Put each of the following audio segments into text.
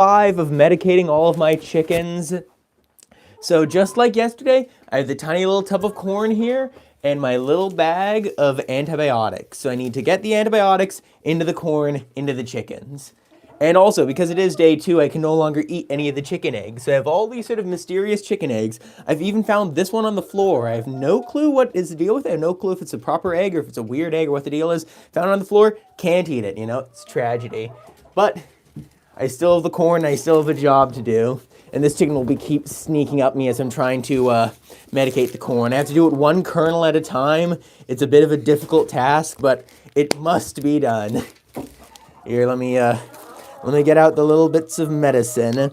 5 of medicating all of my chickens. So just like yesterday, I have the tiny little tub of corn here and my little bag of antibiotics. So I need to get the antibiotics into the corn, into the chickens. And also, because it is day 2, I can no longer eat any of the chicken eggs. So I have all these sort of mysterious chicken eggs. I've even found this one on the floor. I have no clue what is the deal with it. I have no clue if it's a proper egg or if it's a weird egg or what the deal is. Found it on the floor, can't eat it, it's tragedy. But I still have the corn, I still have a job to do. And this chicken will keep sneaking up me as I'm trying to medicate the corn. I have to do it one kernel at a time. It's a bit of a difficult task, but it must be done. Here, let me get out the little bits of medicine.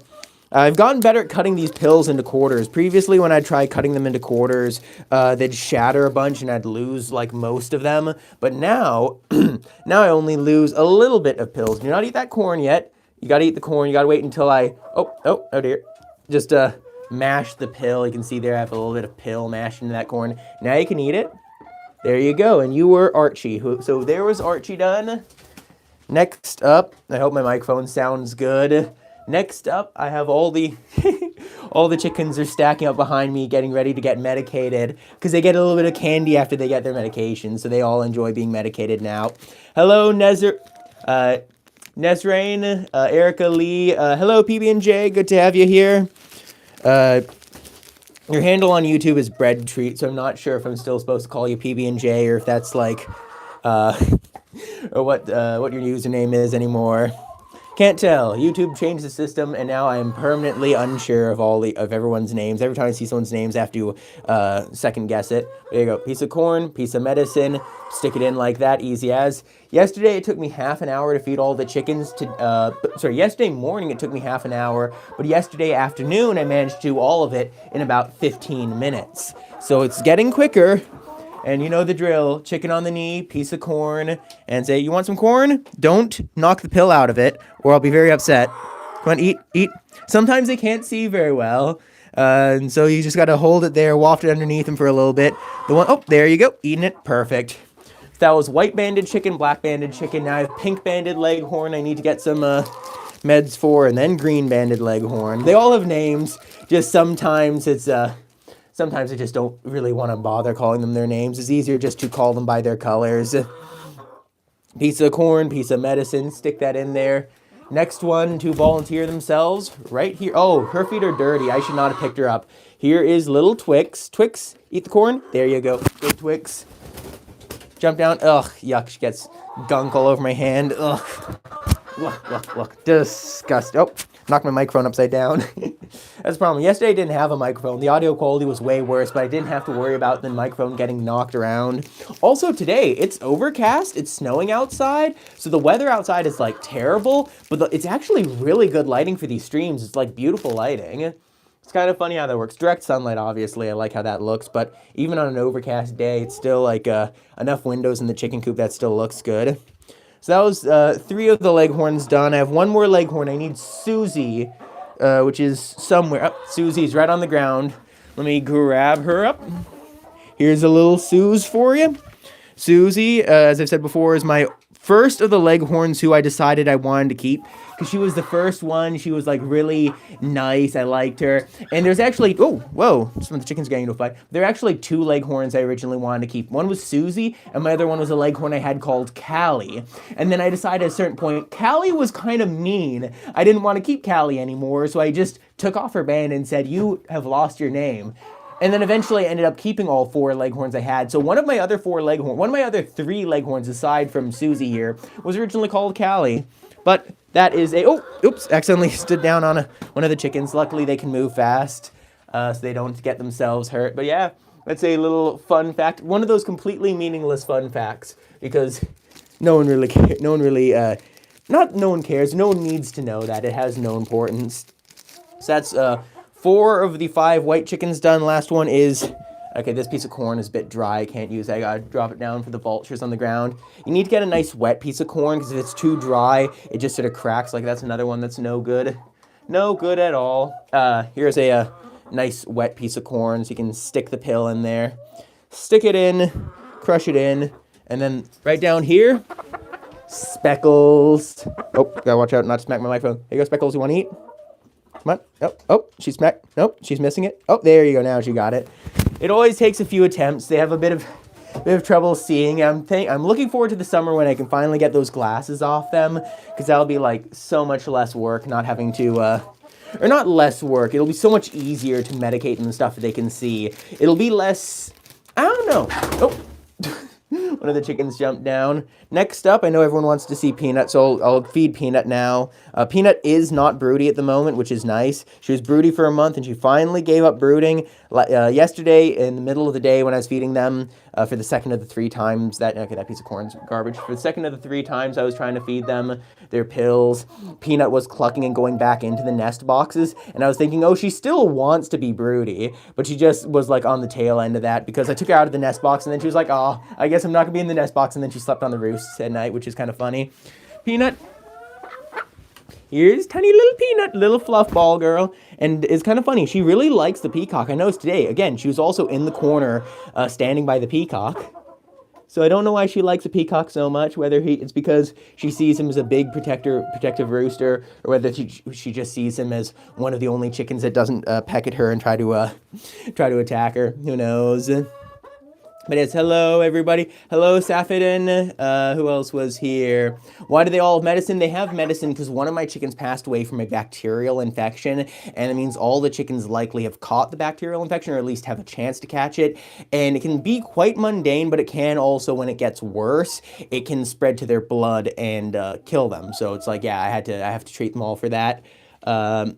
I've gotten better at cutting these pills into quarters. Previously, when I'd try cutting them into quarters, they'd shatter a bunch and I'd lose like most of them. But now, now I only lose a little bit of pills. Do not eat that corn yet. You gotta eat the corn. You gotta wait until oh dear. Just mash the pill. You can see there I have a little bit of pill mashed into that corn. Now you can eat it. There you go. And you were Archie. So there was Archie done. Next up, I hope my microphone sounds good. Next up, I have all the all the chickens are stacking up behind me, getting ready to get medicated because they get a little bit of candy after they get their medication, so they all enjoy being medicated now. Hello, Nezrain, Erica Lee. Hello, PB&J. Good to have you here. Your handle on YouTube is Bread Treat, so I'm not sure if I'm still supposed to call you PB&J or if that's like, or what your username is anymore. Can't tell. YouTube changed the system, and now I am permanently unsure of everyone's names. Every time I see someone's names, I have to second guess it. There you go. Piece of corn, piece of medicine. Stick it in like that, easy as. Yesterday, it took me half an hour to feed all the chickens. Yesterday morning, it took me half an hour, but yesterday afternoon, I managed to do all of it in about 15 minutes. So it's getting quicker. And you know the drill, chicken on the knee, piece of corn, and say, you want some corn? Don't knock the pill out of it, or I'll be very upset. Come on, eat. Sometimes they can't see very well, and so you just gotta hold it there, waft it underneath them for a little bit. There you go, eating it, perfect. That was white banded chicken, black banded chicken, now I have pink banded leghorn I need to get some meds for, and then green banded leghorn. They all have names, just sometimes I just don't really want to bother calling them their names. It's easier just to call them by their colors. Piece of corn, piece of medicine, stick that in there. Next one to volunteer themselves, right here. Oh, her feet are dirty. I should not have picked her up. Here is little Twix. Twix, eat the corn. There you go. Good Twix. Jump down. Ugh, yuck. She gets gunk all over my hand. Ugh. Look. Disgust. Oh, knocked my microphone upside down. That's the problem. Yesterday I didn't have a microphone. The audio quality was way worse, but I didn't have to worry about the microphone getting knocked around. Also today, it's overcast. It's snowing outside. So the weather outside is like terrible, but it's actually really good lighting for these streams. It's like beautiful lighting. It's kind of funny how that works. Direct sunlight, obviously. I like how that looks, but even on an overcast day, it's still like enough windows in the chicken coop that still looks good. So that was 3 of the leghorns done. I have one more leghorn. I need Susie, which is somewhere. Oh, Susie's right on the ground. Let me grab her up. Here's a little Suze for you. Susie, as I've said before, is my first of the leghorns who I decided I wanted to keep because she was the first one. She was like really nice. I liked her. And there's actually, oh, whoa, some of the chickens getting into a fight. There are actually 2 leghorns I originally wanted to keep. One was Susie, and my other one was a leghorn I had called Callie. And then I decided at a certain point, Callie was kind of mean. I didn't want to keep Callie anymore, so I just took off her band and said, you have lost your name. And then eventually I ended up keeping all 4 leghorns I had. So one of my other 3 leghorns aside from Susie here was originally called Callie. But that is accidentally stood down on one of the chickens. Luckily they can move fast, so they don't get themselves hurt. But yeah, that's a little fun fact. One of those completely meaningless fun facts because no one cares. No one needs to know that. It has no importance. So that's 4 of the 5 white chickens done. Last one is, okay, this piece of corn is a bit dry. I can't use it. I gotta drop it down for the vultures on the ground. You need to get a nice wet piece of corn because if it's too dry, it just sort of cracks. Like that's another one that's no good. No good at all. Here's a nice wet piece of corn so you can stick the pill in there. Stick it in, crush it in, and then right down here, Speckles. Oh, gotta watch out not to smack my microphone. Here you go, Speckles. You want to eat? Come on. Oh, she smacked. Nope, she's missing it. Oh, there you go. Now she got it. It always takes a few attempts. They have a bit of trouble seeing. I'm looking forward to the summer when I can finally get those glasses off them, because that'll be like so much less work, not having to, or not less work. It'll be so much easier to medicate and stuff that they can see. It'll be less. I don't know. Oh. One of the chickens jumped down. Next up, I know everyone wants to see Peanut, so I'll feed Peanut now. Peanut is not broody at the moment, which is nice. She was broody for a month, and she finally gave up brooding yesterday in the middle of the day when I was feeding them for the second of the 3 times. That piece of corn's garbage. For the second of the 3 times I was trying to feed them their pills, Peanut was clucking and going back into the nest boxes, and I was thinking, oh, she still wants to be broody, but she just was like on the tail end of that, because I took her out of the nest box, and then she was like, oh, I guess I'm not gonna be in the nest box, and then she slept on the roosts at night, which is kind of funny. Peanut. Here's tiny little Peanut, little fluff ball girl, and it's kind of funny. She really likes the peacock. I noticed today, again, she was also in the corner standing by the peacock. So I don't know why she likes the peacock so much, whether it's because she sees him as a big protective rooster, or whether she just sees him as one of the only chickens that doesn't peck at her and try to attack her. Who knows? But it's hello, everybody. Hello, Safidin. Who else was here? Why do they all have medicine? They have medicine because one of my chickens passed away from a bacterial infection, and it means all the chickens likely have caught the bacterial infection, or at least have a chance to catch it. And it can be quite mundane, but it can also, when it gets worse, it can spread to their blood and kill them. So it's like, yeah, I have to treat them all for that. Little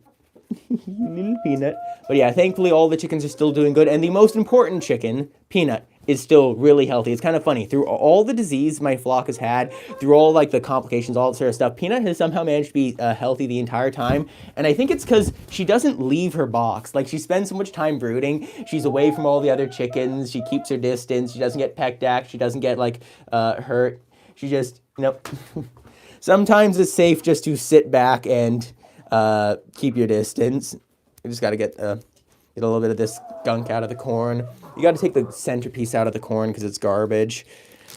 Peanut. But yeah, thankfully all the chickens are still doing good, and the most important chicken, Peanut, is still really healthy. It's kind of funny. Through all the disease my flock has had, through all like the complications, all that sort of stuff, Peanut has somehow managed to be healthy the entire time. And I think it's because she doesn't leave her box. Like, she spends so much time brooding. She's away from all the other chickens. She keeps her distance. She doesn't get pecked at. She doesn't get like hurt. She just, sometimes it's safe just to sit back and keep your distance. You just got to get a little bit of this gunk out of the corn. You got to take the centerpiece out of the corn because it's garbage.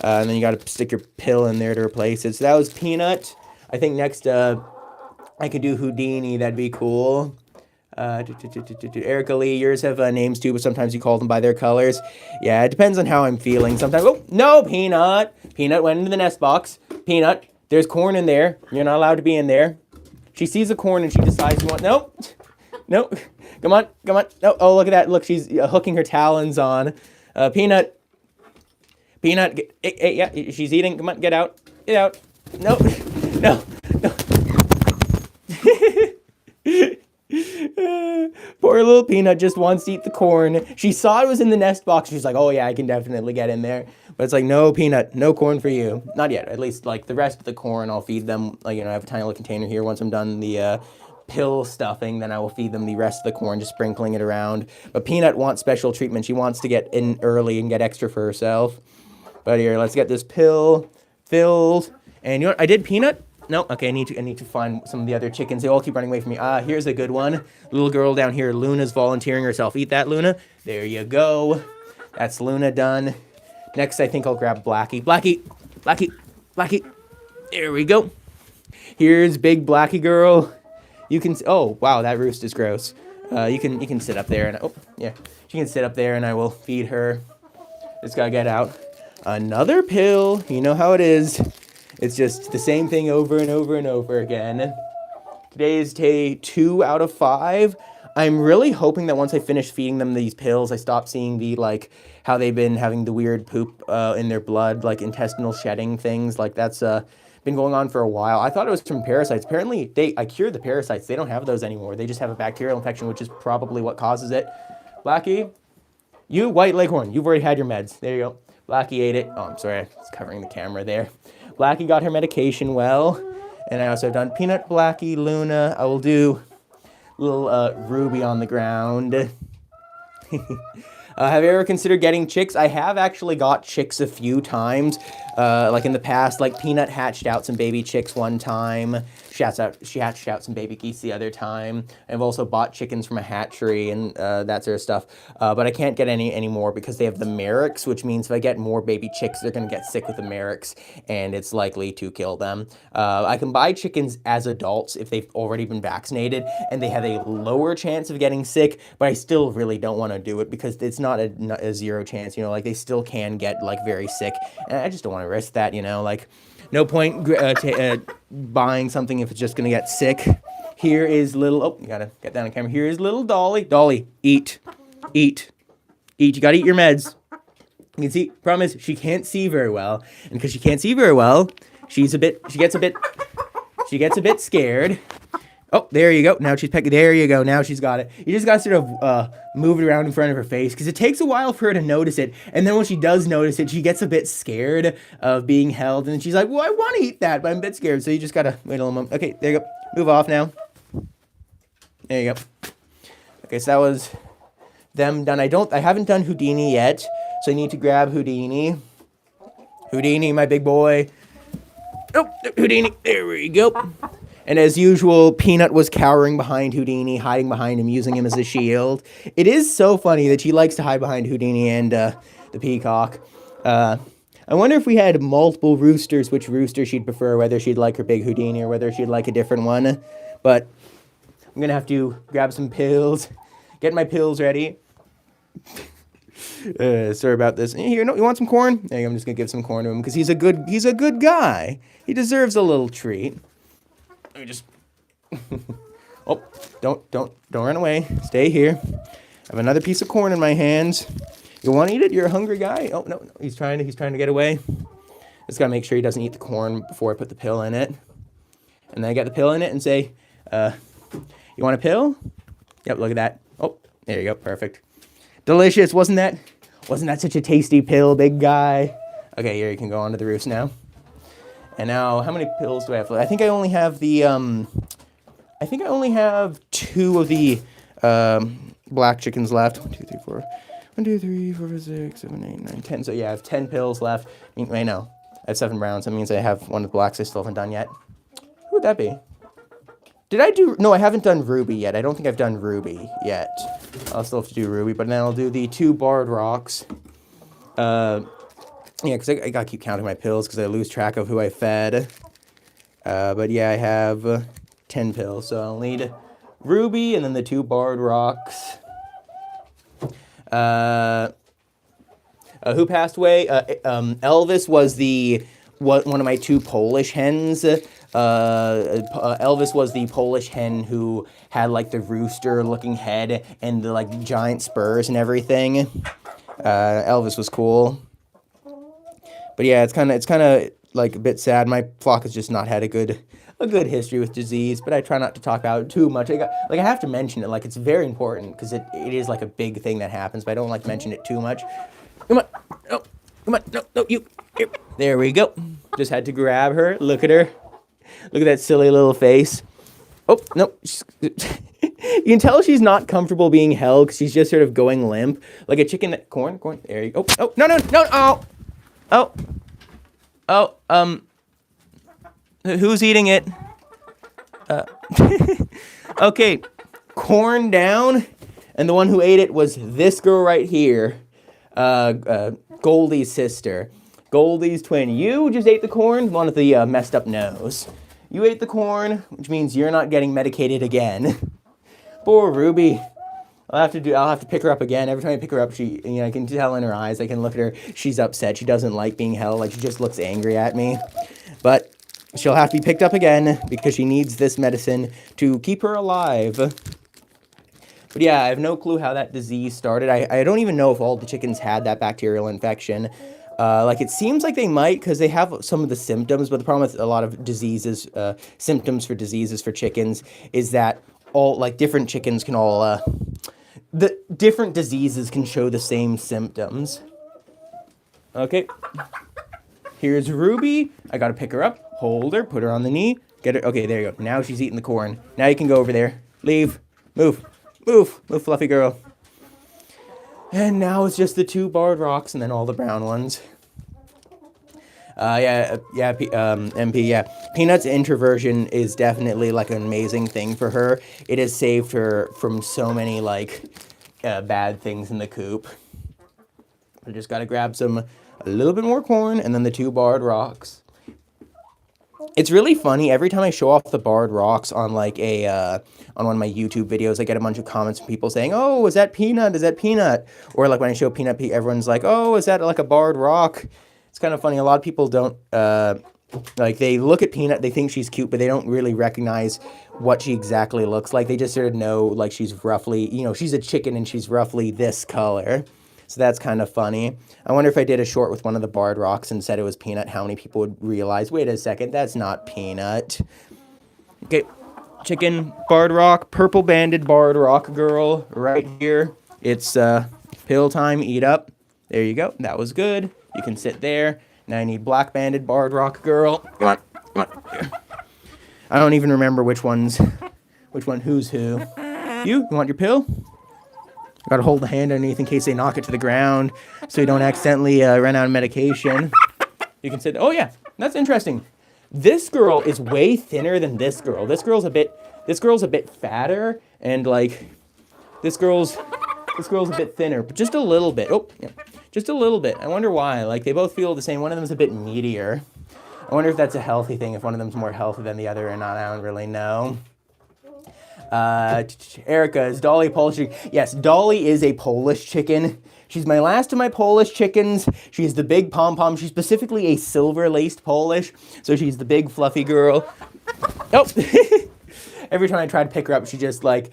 And then you got to stick your pill in there to replace it. So that was Peanut. I think next I could do Houdini. That'd be cool. Erica Lee, yours have names too, but sometimes you call them by their colors. Yeah, it depends on how I'm feeling. Sometimes, oh, no, Peanut. Peanut went into the nest box. Peanut, there's corn in there. You're not allowed to be in there. She sees a corn and she decides, nope. Come on. No, oh, look at that. Look, she's hooking her talons on. Peanut, yeah, she's eating. Come on, get out. No. Poor little Peanut just wants to eat the corn. She saw it was in the nest box. She's like, oh yeah, I can definitely get in there. But it's like, no, Peanut, no corn for you. Not yet. At least like the rest of the corn, I'll feed them. Like, I have a tiny little container here. Once I'm done the pill stuffing, then I will feed them the rest of the corn, just sprinkling it around. But Peanut wants special treatment. She wants to get in early and get extra for herself. But here, let's get this pill filled. And I did Peanut? No, okay, I need to find some of the other chickens. They all keep running away from me. Here's a good one. Little girl down here, Luna's volunteering herself. Eat that, Luna. There you go. That's Luna done. Next, I think I'll grab Blackie. Blackie. There we go. Here's big Blackie girl. You can, oh, wow, that roost is gross. You can sit up there and, oh, yeah. She can sit up there and I will feed her. Just gotta get out. Another pill. You know how it is. It's just the same thing over and over and over again. Today is day 2 out of 5. I'm really hoping that once I finish feeding them these pills, I stop seeing the, like, how they've been having the weird poop in their blood, like intestinal shedding things. Like, that's been going on for a while. I thought it was from parasites. Apparently, I cured the parasites. They don't have those anymore. They just have a bacterial infection, which is probably what causes it. Blackie, you white leghorn, you've already had your meds. There you go. Blackie ate it. Oh, I'm sorry. It's covering the camera there. Blackie got her medication well. And I also have done Peanut, Blackie, Luna. I will do little Ruby on the ground. Have you ever considered getting chicks? I have actually got chicks a few times. Like in the past, like Peanut hatched out some baby chicks one time. She hatched out some baby geese the other time. I've also bought chickens from a hatchery and that sort of stuff. But I can't get any anymore because they have the Merricks, which means if I get more baby chicks, they're going to get sick with the Merricks, and it's likely to kill them. I can buy chickens as adults if they've already been vaccinated, and they have a lower chance of getting sick, but I still really don't want to do it because it's not a zero chance, you know, like they still can get like very sick, and I just don't want to risk that, you know, like no point buying something if it's just going to get sick. Here is little, oh, you gotta get down on camera. Here is little Dolly. Dolly, eat, eat, eat. You gotta eat your meds. You can see, problem is, she can't see very well. And because she can't see very well, she gets a bit scared. Oh, there you go. Now she's pecking. There you go. Now she's got it. You just got to sort of move it around in front of her face because it takes a while for her to notice it. And then when she does notice it, she gets a bit scared of being held. And she's like, well, I want to eat that, but I'm a bit scared. So you just got to wait a little moment. Okay, there you go. Move off now. There you go. Okay, so that was them done. I haven't done Houdini yet. So I need to grab Houdini. Houdini, my big boy. Oh, Houdini. There we go. And as usual, Peanut was cowering behind Houdini, hiding behind him, using him as a shield. It is so funny that she likes to hide behind Houdini and the peacock. I wonder if we had multiple roosters, which rooster she'd prefer, whether she'd like her big Houdini or whether she'd like a different one. But I'm going to have to grab some pills, get my pills ready. Sorry about this. Here, no, you want some corn? There you go, I'm just going to give some corn to him because he's a good guy. He deserves a little treat. Let me just, oh, don't run away. Stay here. I have another piece of corn in my hands. You want to eat it? You're a hungry guy. Oh, no, he's trying to get away. Just got to make sure he doesn't eat the corn before I put the pill in it. And then I get the pill in it and say, you want a pill? Yep, look at that. Oh, there you go. Perfect. Delicious. Wasn't that such a tasty pill, big guy? Okay, here you can go onto the roost now. And now, how many pills do I have left? I think I only have the, I think I only have 2 of the black chickens left. 1, 2, 3, 4. 1, 2, 3, 4, 5, 6, 7, 8, 9, 10. So yeah, I have 10 pills left. I know. I have 7 browns. That means I have 1 of the blacks I still haven't done yet. Who would that be? Did I do... No, I haven't done Ruby yet. I don't think I've done Ruby yet. I'll still have to do Ruby, but then I'll do the 2 barred rocks. Yeah, because I gotta keep counting my pills because I lose track of who I fed. But yeah, I have 10 pills, so I'll need Ruby and then the 2 barred rocks. Who passed away? Elvis was one of my 2 Polish hens. Elvis was the Polish hen who had like the rooster-looking head and the like giant spurs and everything. Elvis was cool. But yeah, it's kind of like a bit sad. My flock has just not had a good history with disease, but I try not to talk about it too much. I have to mention it, like it's very important because it is like a big thing that happens, but I don't like to mention it too much. Come on, no, come on, no, you. Here. There we go. Just had to grab her. Look at her. Look at that silly little face. Oh no, you can tell she's not comfortable being held because she's just sort of going limp, like a chicken that corn. There you go. Oh no, who's eating it? Okay, corn down, and the one who ate it was this girl right here, Goldie's sister, Goldie's twin. You just ate the corn, one with the messed up nose. You ate the corn, which means you're not getting medicated again. Poor Ruby. I'll have to pick her up again. Every time I pick her up, I can tell in her eyes, I can look at her, she's upset. She doesn't like being held, like she just looks angry at me. But she'll have to be picked up again because she needs this medicine to keep her alive. But yeah, I have no clue how that disease started. I don't even know if all the chickens had that bacterial infection. Like it seems like they might because they have some of the symptoms, but the problem with a lot of diseases, symptoms for diseases for chickens is that all, like different chickens can all, the different diseases can show the same symptoms. Okay. Here's Ruby. I gotta pick her up, hold her, put her on the knee, get her. Okay, there you go. Now she's eating the corn. Now you can go over there. Leave. Move, fluffy girl. And now it's just the 2 barred rocks and then all the brown ones. MP, yeah. Peanut's introversion is definitely like an amazing thing for her. It has saved her from so many like bad things in the coop. I just gotta grab a little bit more corn and then the 2 barred rocks. It's really funny every time I show off the barred rocks on like on one of my YouTube videos. I get a bunch of comments from people saying, "Oh, is that Peanut? Is that Peanut?" Or like when I show Peanut, everyone's like, "Oh, is that like a barred rock?" It's kind of funny. A lot of people don't like they look at Peanut, they think she's cute, but they don't really recognize what she exactly looks like. They just sort of know like she's roughly, she's a chicken and she's roughly this color. So that's kind of funny. I wonder if I did a short with one of the barred rocks and said it was Peanut, how many people would realize, wait a second, that's not Peanut. Okay, chicken, barred rock, purple banded barred rock girl right here. It's pill time, eat up. There you go, that was good. You can sit there. Now I need black banded barred rock girl. Come on. Here. I don't even remember which one who's who. You want your pill? Gotta hold the hand underneath in case they knock it to the ground so you don't accidentally run out of medication. You can sit, oh yeah, that's interesting. This girl is way thinner than this girl. This girl's a bit fatter, and like, this girl's a bit thinner, but just a little bit. Oh, yeah, just a little bit. I wonder why. Like, they both feel the same. One of them's a bit meatier. I wonder if that's a healthy thing, if one of them's more healthy than the other or not. I don't really know. Erica, is Dolly a Polish chicken? Yes, Dolly is a Polish chicken. She's my last of my Polish chickens. She's the big pom-pom. She's specifically a silver-laced Polish, so she's the big fluffy girl. Oh! Every time I try to pick her up, she just like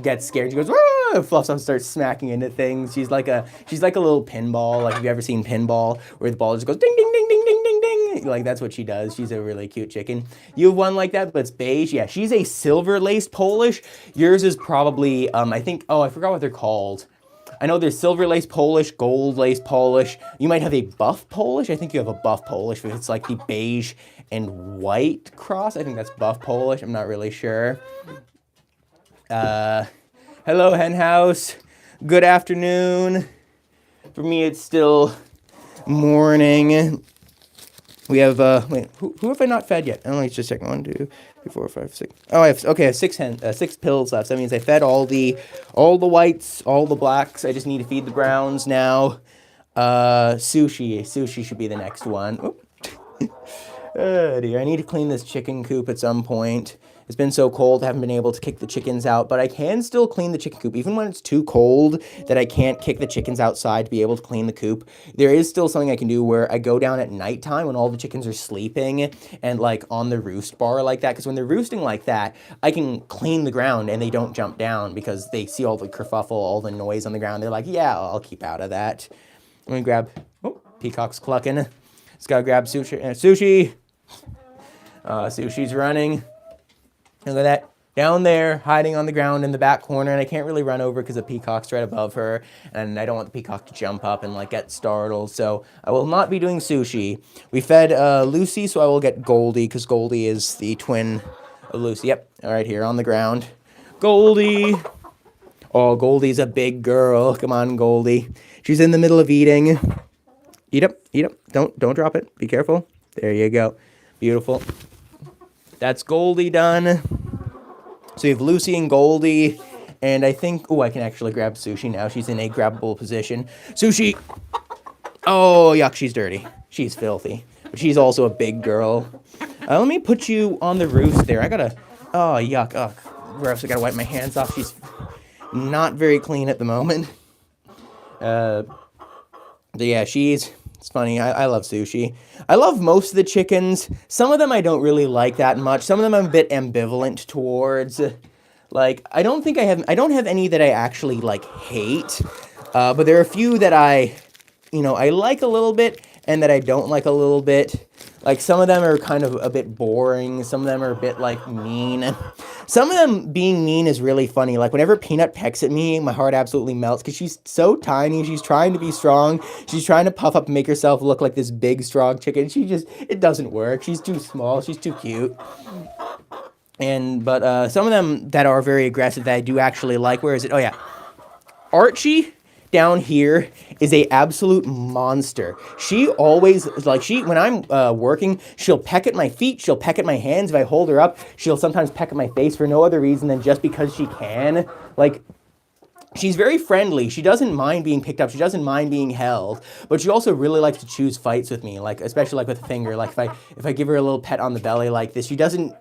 gets scared. She goes, "Wah!" Fluffs up and starts smacking into things. She's like a little pinball. Like, have you ever seen pinball where the ball just goes ding ding ding ding ding ding ding? Like, that's what she does. She's a really cute chicken. You have one like that, but it's beige. Yeah, she's a silver-laced Polish. Yours is probably I think, oh, I forgot what they're called. I know there's silver-laced Polish, gold-laced Polish. You might have a buff Polish. I think you have a buff Polish. It's like the beige and white cross. I think that's buff Polish. I'm not really sure. Hello, hen house. Good afternoon. For me, it's still morning. We have, wait, who have I not fed yet? Oh, let me just check. 1, 2, 3, 4, 5, 6. Oh, I have 6 pills left. So that means I fed all the whites, all the blacks. I just need to feed the browns now. Sushi should be the next one. Oh. Oh dear, I need to clean this chicken coop at some point. It's been so cold, I haven't been able to kick the chickens out, but I can still clean the chicken coop. Even when it's too cold that I can't kick the chickens outside to be able to clean the coop, there is still something I can do where I go down at nighttime when all the chickens are sleeping and like on the roost bar like that, because when they're roosting like that, I can clean the ground and they don't jump down because they see all the kerfuffle, all the noise on the ground. They're like, yeah, I'll keep out of that. I'm gonna grab, oh, peacock's clucking. Just gotta grab sushi. Sushi's running. Look at that. Down there, hiding on the ground in the back corner, and I can't really run over because the peacock's right above her, and I don't want the peacock to jump up and like get startled, so I will not be doing sushi. We fed Lucy, so I will get Goldie, because Goldie is the twin of Lucy. Yep, right here on the ground. Goldie! Oh, Goldie's a big girl. Come on, Goldie. She's in the middle of eating. Eat up, eat up. Don't drop it. Be careful. There you go. Beautiful. That's Goldie done. So you have Lucy and Goldie, and I think, oh, I can actually grab Sushi now. She's in a grabbable position. Sushi! Oh, yuck, she's dirty. She's filthy. But she's also a big girl. Let me put you on the roost there. Oh, yuck. Oh, gross. I gotta wipe my hands off. She's not very clean at the moment. But yeah, it's funny. I love Sushi. I love most of the chickens. Some of them I don't really like that much. Some of them I'm a bit ambivalent towards. Like, I don't have any that I actually, like, hate. But there are a few that I like a little bit and that I don't like a little bit. Like, some of them are kind of a bit boring. Some of them are a bit, like, mean. Some of them being mean is really funny. Like, whenever Peanut pecks at me, my heart absolutely melts because she's so tiny. She's trying to be strong. She's trying to puff up and make herself look like this big, strong chicken. It doesn't work. She's too small. She's too cute. But some of them that are very aggressive that I do actually like. Where is it? Oh, yeah. Archie down here is a absolute monster. She always, like, when I'm working, she'll peck at my feet, she'll peck at my hands. If I hold her up, she'll sometimes peck at my face for no other reason than just because she can. Like, she's very friendly. She doesn't mind being picked up. She doesn't mind being held. But she also really likes to choose fights with me, like especially like with a finger. Like if I give her a little pet on the belly like this, she doesn't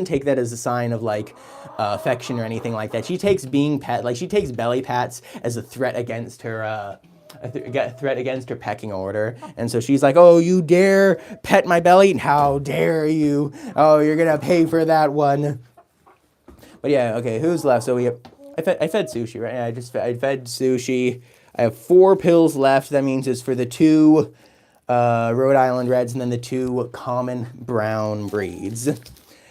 take that as a sign of like affection or anything like that. She takes being pet, like she takes belly pats as a threat against her threat against her pecking order. And so she's like, "Oh, you dare pet my belly? How dare you? Oh, you're gonna pay for that one." But yeah, okay, who's left? So I fed Sushi, right? I fed Sushi. I have 4 pills left. That means it's for the 2 Rhode Island Reds and then the 2 common brown breeds.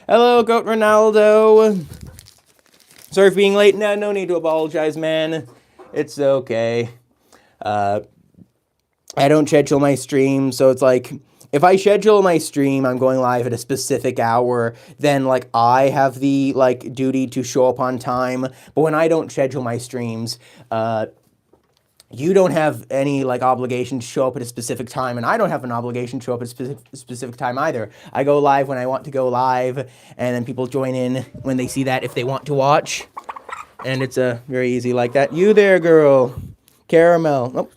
Hello, Goat Ronaldo. Sorry for being late. No need to apologize, man. It's okay. I don't schedule my stream, so it's like, if I schedule my stream, I'm going live at a specific hour, then, like, I have the, like, duty to show up on time. But when I don't schedule my streams, you don't have any, like, obligation to show up at a specific time, and I don't have an obligation to show up at a specific time either. I go live when I want to go live, and then people join in when they see that if they want to watch. And it's very easy like that. You there, girl. Caramel. Oh,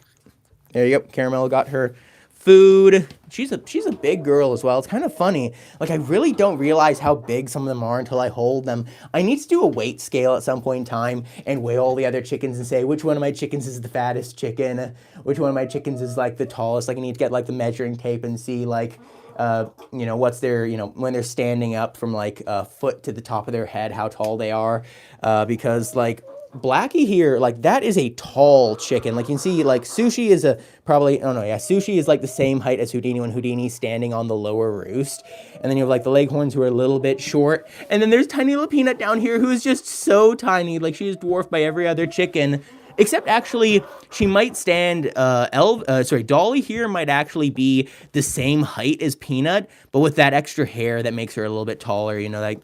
there you go. Caramel got her food. She's a big girl as well. It's kind of funny. Like, I really don't realize how big some of them are until I hold them. I need to do a weight scale at some point in time and weigh all the other chickens and say which one of my chickens is the fattest chicken, which one of my chickens is like the tallest. Like, I need to get like the measuring tape and see like what's their, when they're standing up from like foot to the top of their head, how tall they are, because like Blackie here, like, that is a tall chicken. Like, you can see, like, Sushi is Sushi is, like, the same height as Houdini when Houdini's standing on the lower roost. And then you have, like, the Leghorns who are a little bit short. And then there's tiny little Peanut down here who is just so tiny. Like, she is dwarfed by every other chicken. Except, actually, she might stand, Dolly here might actually be the same height as Peanut, but with that extra hair that makes her a little bit taller, like...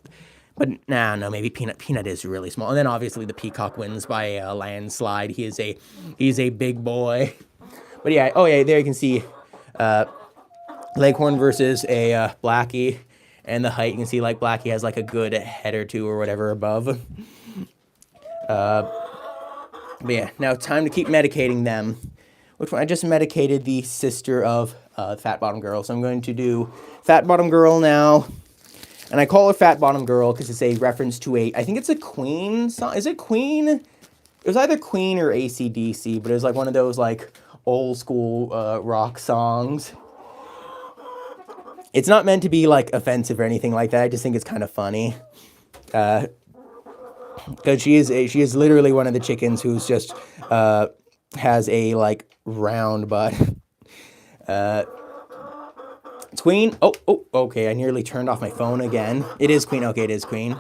But no, maybe Peanut is really small. And then obviously the Peacock wins by a landslide. He's a big boy. But yeah, there you can see Leghorn versus a Blackie. And the height, you can see like Blackie has like a good head or two or whatever above. But yeah, now time to keep medicating them. Which one? I just medicated the sister of Fat Bottom Girl. So I'm going to do Fat Bottom Girl now. And I call her Fat Bottom Girl because it's a reference to I think it's a Queen song. Is it Queen? It was either Queen or AC/DC, but it was like one of those like old school rock songs. It's not meant to be like offensive or anything like that. I just think it's kind of funny. Because she is literally one of the chickens who's just has a like round butt. It's Queen. Oh, okay. I nearly turned off my phone again. It is Queen. Okay, it is Queen.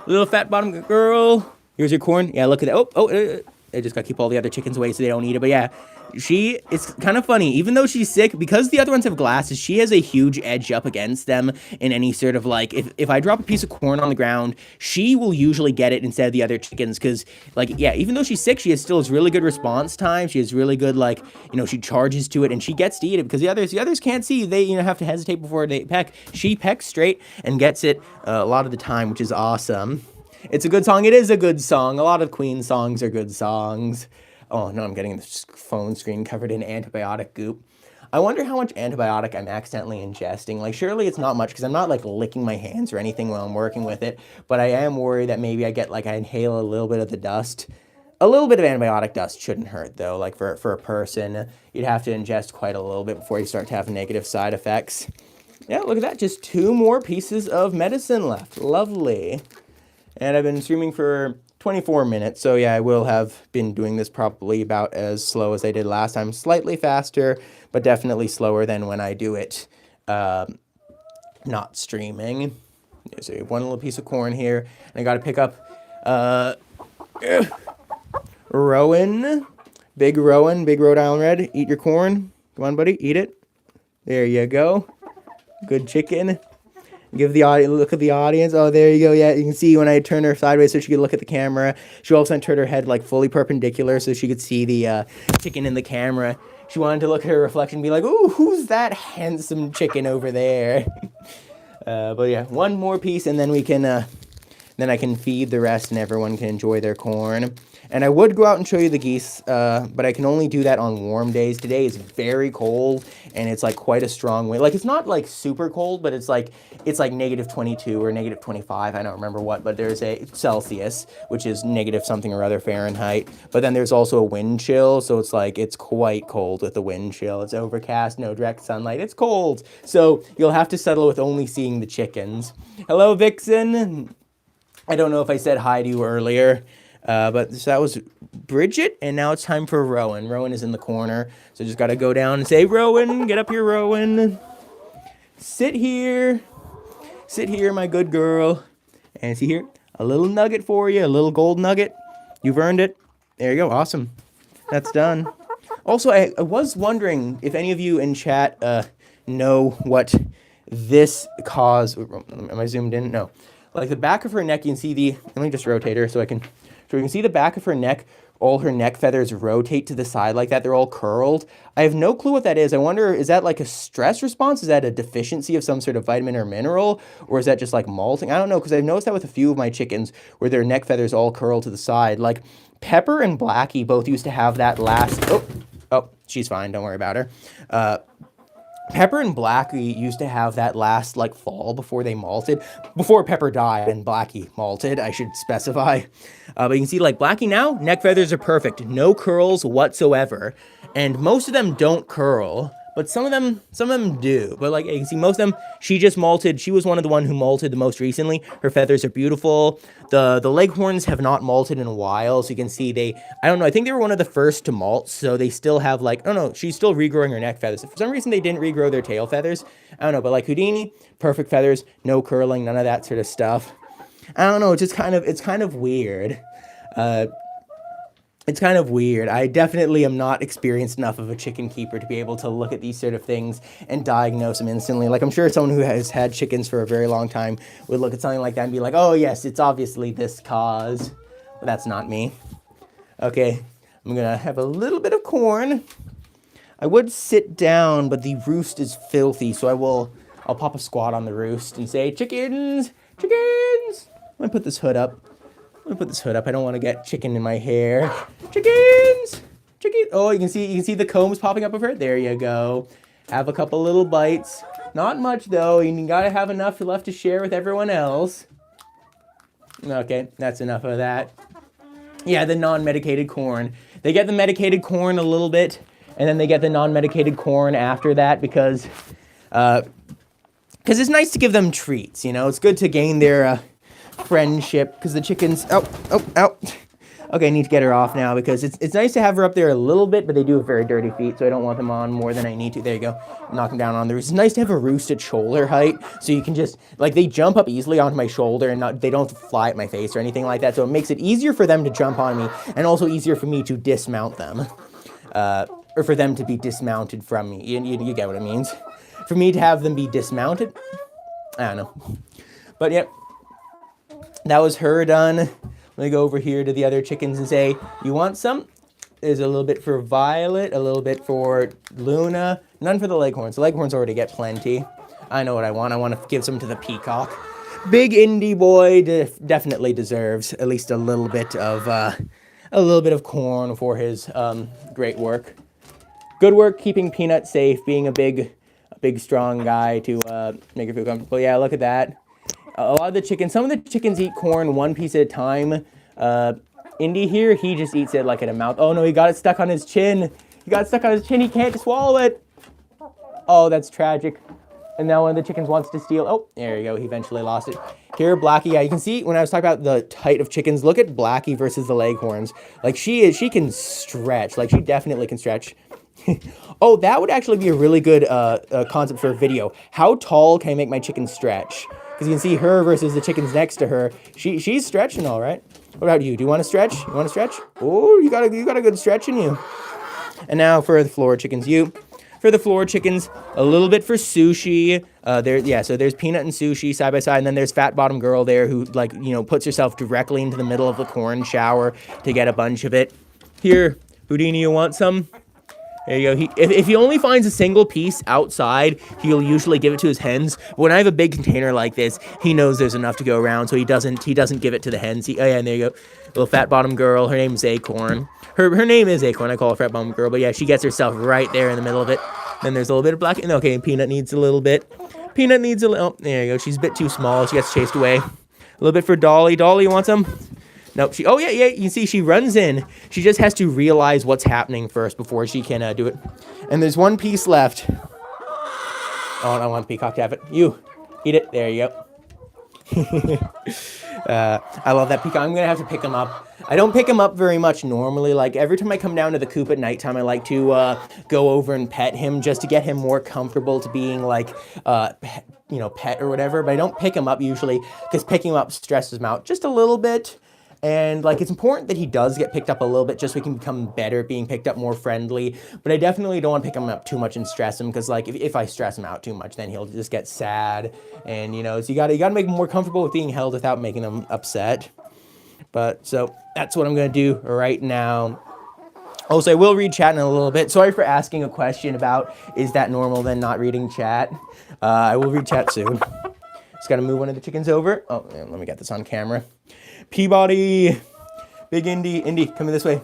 Little Fat Bottom Girl. Here's your corn. Yeah, look at that. I just got to keep all the other chickens away so they don't eat it. But yeah, it's kind of funny. Even though she's sick, because the other ones have glasses, she has a huge edge up against them in any sort of like, if I drop a piece of corn on the ground, she will usually get it instead of the other chickens. Because like, yeah, even though she's sick, she still has really good response time. She has really good, like, she charges to it and she gets to eat it because the others can't see. They, have to hesitate before they peck. She pecks straight and gets it a lot of the time, which is awesome. It's a good song. It is a good song. A lot of Queen songs are good songs. Oh, no, I'm getting the phone screen covered in antibiotic goop. I wonder how much antibiotic I'm accidentally ingesting. Like, surely it's not much because I'm not, like, licking my hands or anything while I'm working with it. But I am worried that maybe I inhale a little bit of the dust. A little bit of antibiotic dust shouldn't hurt, though. Like, for a person, you'd have to ingest quite a little bit before you start to have negative side effects. Yeah, look at that. Just 2 more pieces of medicine left. Lovely. And I've been streaming for 24 minutes, so yeah, I will have been doing this probably about as slow as I did last time. Slightly faster, but definitely slower than when I do it not streaming. There's one little piece of corn here, and I got to pick up Rowan, Big Rhode Island Red. Eat your corn. Come on, buddy, eat it. There you go. Good chicken. Give the audience look at the audience. Oh, there you go. Yeah, you can see when I turn her sideways so she could look at the camera. She all of a sudden turned her head like fully perpendicular so she could see the chicken in the camera. She wanted to look at her reflection and be like, "Ooh, who's that handsome chicken over there?" But yeah, one more piece and then we can then I can feed the rest and everyone can enjoy their corn. And I would go out and show you the geese, but I can only do that on warm days. Today is very cold, and it's like quite a strong wind. Like, it's not like super cold, but it's like negative 22 or negative 25. I don't remember what, but there's a Celsius, which is negative something or other Fahrenheit. But then there's also a wind chill, so it's like it's quite cold with the wind chill. It's overcast, no direct sunlight. It's cold, so you'll have to settle with only seeing the chickens. Hello, Vixen. I don't know if I said hi to you earlier. But so that was Bridget, and now it's time for Rowan. Rowan is in the corner, so just got to go down and say, Rowan, get up here, Rowan. Sit here, my good girl. And see here, a little nugget for you, a little gold nugget. You've earned it. There you go, awesome. That's done. Also, I was wondering if any of you in chat know what this cause. Am I zoomed in? No. Like the back of her neck, you can see the. Let me just rotate her so I can. So you can see the back of her neck, all her neck feathers rotate to the side like that. They're all curled. I have no clue what that is. I wonder, is that like a stress response? Is that a deficiency of some sort of vitamin or mineral? Or is that just like molting? I don't know, because I've noticed that with a few of my chickens where their neck feathers all curl to the side. Like Pepper and Blackie both used to have that last... Oh, she's fine. Don't worry about her. Pepper and Blackie used to have that last, like, fall before they malted. Before Pepper died and Blackie malted, I should specify. But you can see, like, Blackie now, neck feathers are perfect. No curls whatsoever. And most of them don't curl. But some of them do. But, like, you can see most of them, she just malted. She was one of the one who malted the most recently. Her feathers are beautiful. The Leghorns have not malted in a while. So you can see I don't know, I think they were one of the first to molt. So they still have, like, I don't know, she's still regrowing her neck feathers. For some reason, they didn't regrow their tail feathers. I don't know, but like Houdini, perfect feathers, no curling, none of that sort of stuff. I don't know, it's kind of weird. It's kind of weird. I definitely am not experienced enough of a chicken keeper to be able to look at these sort of things and diagnose them instantly. Like, I'm sure someone who has had chickens for a very long time would look at something like that and be like, oh, yes, it's obviously this cause. But that's not me. Okay, I'm going to have a little bit of corn. I would sit down, but the roost is filthy, so I'll pop a squat on the roost and say, chickens, chickens. Let me put this hood up. I don't want to get chicken in my hair. Chickens! Chicken! Oh, you can see the combs popping up of her. There you go. Have a couple little bites. Not much, though. You gotta have enough left to share with everyone else. Okay, that's enough of that. Yeah, the non-medicated corn. They get the medicated corn a little bit, and then they get the non-medicated corn after that because it's nice to give them treats, you know? It's good to gain their... friendship, because the chickens... Oh. Okay, I need to get her off now, because it's nice to have her up there a little bit, but they do have very dirty feet, so I don't want them on more than I need to. There you go. Knock them down on the roost. It's nice to have a roost at shoulder height, so you can just... Like, they jump up easily onto my shoulder, and they don't fly at my face or anything like that, so it makes it easier for them to jump on me, and also easier for me to dismount them. Or for them to be dismounted from me. You get what it means. For me to have them be dismounted? I don't know. But, yep. That was her done. Let me go over here to the other chickens and say, you want some? There's a little bit for Violet, a little bit for Luna, none for the Leghorns. The Leghorns already get plenty. I know what I want. I want to give some to the peacock. Big indie boy definitely deserves at least a little bit of corn for his great work. Good work keeping Peanut safe, being a big strong guy to make her feel comfortable. Yeah, look at that. A lot of the chickens, some of the chickens eat corn one piece at a time. Indy here, he just eats it like in a mouth. Oh no, he got it stuck on his chin. He can't swallow it. Oh, that's tragic. And now one of the chickens wants to steal. Oh, there you go. He eventually lost it. Here, Blackie. Yeah, you can see when I was talking about the height of chickens, look at Blackie versus the Leghorns. Like, she can stretch. Like, she definitely can stretch. Oh, that would actually be a really good concept for a video. How tall can I make my chicken stretch? Because you can see her versus the chickens next to her. She's stretching all right. What about you? Do you want to stretch? You want to stretch? Oh, you got a good stretch in you. And now for the floor chickens, you. for the floor chickens, a little bit for sushi. So there's Peanut and Sushi side by side, and then there's Fat Bottom Girl there who, like, you know, puts herself directly into the middle of the corn shower to get a bunch of it. Here, Houdini, you want some? There you go. If he only finds a single piece outside, he'll usually give it to his hens. But when I have a big container like this, he knows there's enough to go around, so he doesn't give it to the hens. Oh yeah, and there you go. Little Fat Bottom Girl. Her name's Acorn. Her name is Acorn. I call her Fat Bottom Girl. But yeah, she gets herself right there in the middle of it. Then there's a little bit of black. Okay, Peanut needs a little bit. Peanut needs a little. Oh, there you go. She's a bit too small. She gets chased away. A little bit for Dolly. Dolly, you want some? Nope. Oh, yeah. You can see she runs in. She just has to realize what's happening first before she can do it. And there's one piece left. Oh, and I want the peacock to have it. You, eat it. There you go. I love that peacock. I'm going to have to pick him up. I don't pick him up very much normally. Like, every time I come down to the coop at nighttime, I like to go over and pet him just to get him more comfortable to being, like, pet or whatever. But I don't pick him up usually because picking him up stresses him out just a little bit. And, like, it's important that he does get picked up a little bit just so he can become better at being picked up, more friendly. But I definitely don't want to pick him up too much and stress him because, like, if I stress him out too much, then he'll just get sad. And, you know, so you gotta make him more comfortable with being held without making him upset. But, so, that's what I'm going to do right now. Also, I will read chat in a little bit. Sorry for asking a question about, is that normal then not reading chat? I will read chat soon. Just got to move one of the chickens over. Oh, let me get this on camera. Peabody, Big Indy, come this way,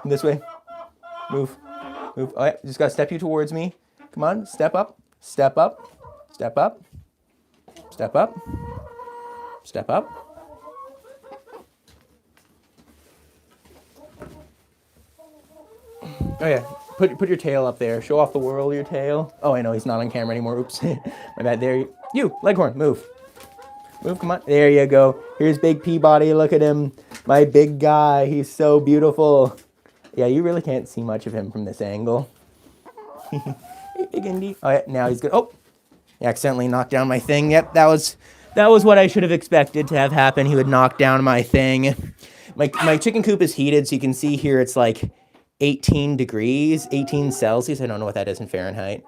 move. Oh yeah, just gotta step you towards me. Come on, step up. Oh yeah, put your tail up there. Show off the world, your tail. Oh, I know, he's not on camera anymore. Oops, my bad. There you, Leghorn, move. Come on. There you go. Here's Big Peabody. Look at him. My big guy. He's so beautiful. Yeah, you really can't see much of him from this angle. Hey, Big Indy. Oh, yeah, now he's good. Oh, he accidentally knocked down my thing. Yep, that was what I should have expected to have happen. He would knock down my thing. My chicken coop is heated, so you can see here it's like 18 degrees, 18 Celsius. I don't know what that is in Fahrenheit.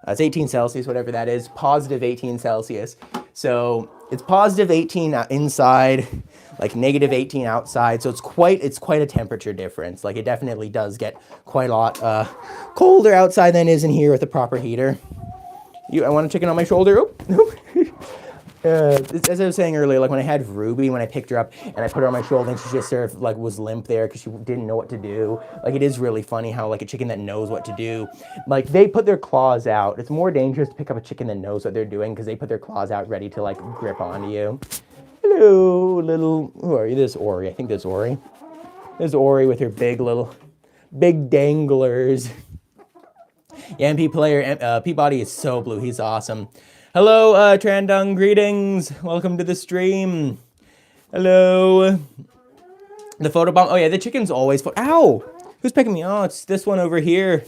It's 18 Celsius, whatever that is. Positive 18 Celsius. So it's positive 18 inside, like negative 18 outside. So it's quite a temperature difference. Like, it definitely does get quite a lot colder outside than it is in here with a proper heater. I want a chicken on my shoulder. Oop. As I was saying earlier, like when I had Ruby, when I picked her up and I put her on my shoulder and she just sort of like was limp there because she didn't know what to do. Like, it is really funny how like a chicken that knows what to do, like they put their claws out. It's more dangerous to pick up a chicken that knows what they're doing because they put their claws out ready to like grip onto you. Hello, little, who are you? This is Ori. I think this is Ori. This is Ori with her big danglers. Yeah, MP player, Peabody is so blue. He's awesome. Hello, Trandung, greetings. Welcome to the stream. Hello. The photobomb. Oh, yeah, the chicken's always... Ow! Who's picking me? Oh, it's this one over here.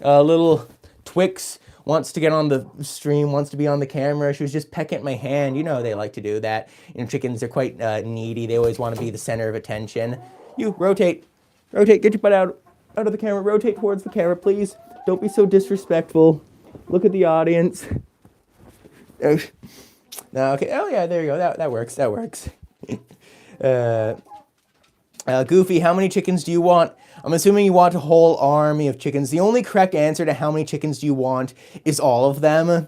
Little Twix wants to get on the stream, wants to be on the camera. She was just pecking at my hand. You know they like to do that. You know, chickens are quite needy. They always want to be the center of attention. You, rotate. Rotate. Get your butt out of the camera. Rotate towards the camera, please. Don't be so disrespectful. Look at the audience. No, okay. Oh yeah, there you go. That works. Goofy, how many chickens do you want? I'm assuming you want a whole army of chickens. The only correct answer to how many chickens do you want is all of them.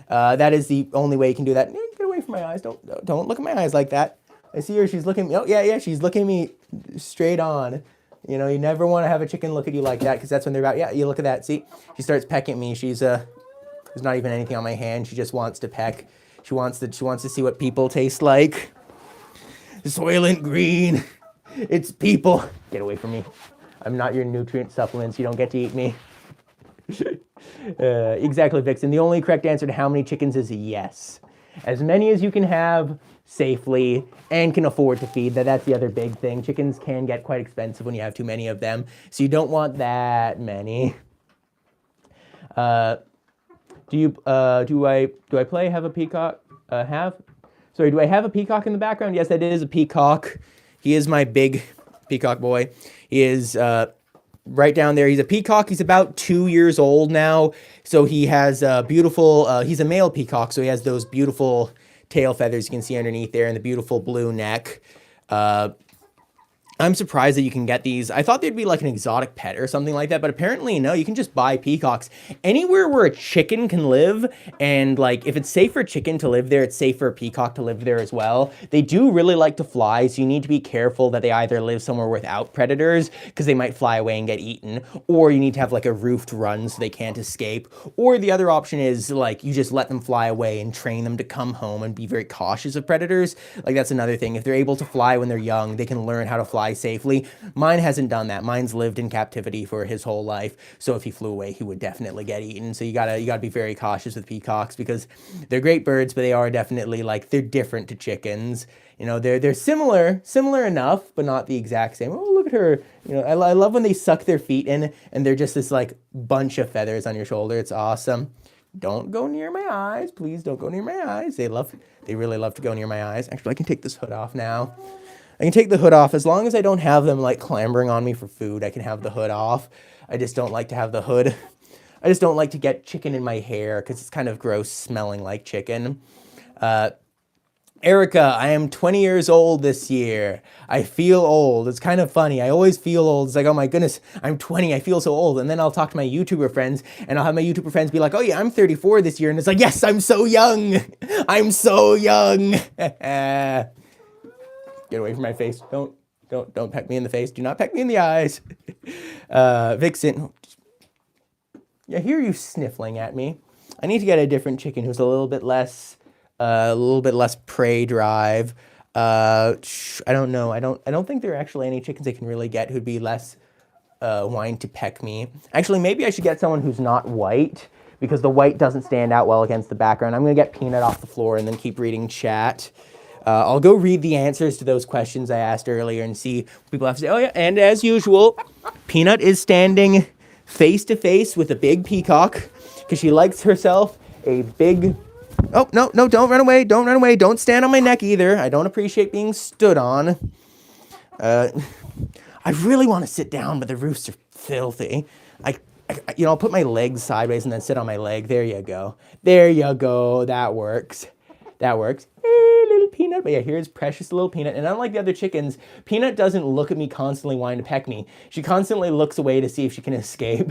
That is the only way you can do that. Get away from my eyes. Don't look at my eyes like that. I see her. She's looking. Oh yeah. She's looking me straight on. You know, you never want to have a chicken look at you like that because that's when they're about. Yeah, you look at that. See, she starts pecking at me. There's not even anything on my hand. She just wants to peck. She wants to see what people taste like. Soylent Green. It's people. Get away from me. I'm not your nutrient supplements. You don't get to eat me. Exactly, Vixen. The only correct answer to how many chickens is yes. As many as you can have safely and can afford to feed. That's the other big thing. Chickens can get quite expensive when you have too many of them. So you don't want that many. Do I play have a peacock? Do I have a peacock in the background? Yes, that is a peacock. He is my big peacock boy. He is right down there. He's a peacock. He's about 2 years old now. So he has beautiful, he's a male peacock. So he has those beautiful tail feathers you can see underneath there and the beautiful blue neck. I'm surprised that you can get these. I thought they'd be like an exotic pet or something like that, but apparently no, you can just buy peacocks anywhere where a chicken can live. And like, if it's safe for a chicken to live there, it's safe for a peacock to live there as well. They do really like to fly, so you need to be careful that they either live somewhere without predators, because they might fly away and get eaten, or you need to have like a roofed run so they can't escape. Or the other option is like, you just let them fly away and train them to come home and be very cautious of predators. Like that's another thing. If they're able to fly when they're young, they can learn how to fly safely. Mine hasn't done that. Mine's lived in captivity for his whole life. So if he flew away, he would definitely get eaten. So you gotta be very cautious with peacocks, because they're great birds, but they are definitely like, they're different to chickens. You know, they're similar enough, but not the exact same. Oh, look at her. You know, I love when they suck their feet in and they're just this like bunch of feathers on your shoulder. It's awesome. Don't go near my eyes. Please don't go near my eyes. They really love to go near my eyes. Actually, I can take this hood off now. I can take the hood off as long as I don't have them like clambering on me for food. I can have the hood off. I just don't like to have the hood. I just don't like to get chicken in my hair because it's kind of gross smelling like chicken. Erica, I am 20 years old this year. I feel old. It's kind of funny. I always feel old. It's like, oh my goodness, I'm 20. I feel so old. And then I'll talk to my YouTuber friends and I'll have my YouTuber friends be like, oh yeah, I'm 34 this year. And it's like, yes, I'm so young. I'm so young. Get away from my face. Don't peck me in the face. Do not peck me in the eyes. Vixen. I hear you sniffling at me. I need to get a different chicken who's a little bit less prey drive. I don't know. I don't think there are actually any chickens I can really get who'd be less wanting to peck me. Actually, maybe I should get someone who's not white, because the white doesn't stand out well against the background. I'm gonna get Peanut off the floor and then keep reading chat. I'll go read the answers to those questions I asked earlier and see what people have to say. Oh yeah, and as usual, Peanut is standing face to face with a big peacock because she likes herself a big... Oh, no, don't run away. Don't run away. Don't stand on my neck either. I don't appreciate being stood on. I really want to sit down, but the roofs are filthy. I'll put my legs sideways and then sit on my leg. There you go. There you go. That works. That works. Hey, little Peanut. But yeah, here's precious little Peanut. And unlike the other chickens, Peanut doesn't look at me constantly wanting to peck me. She constantly looks away to see if she can escape.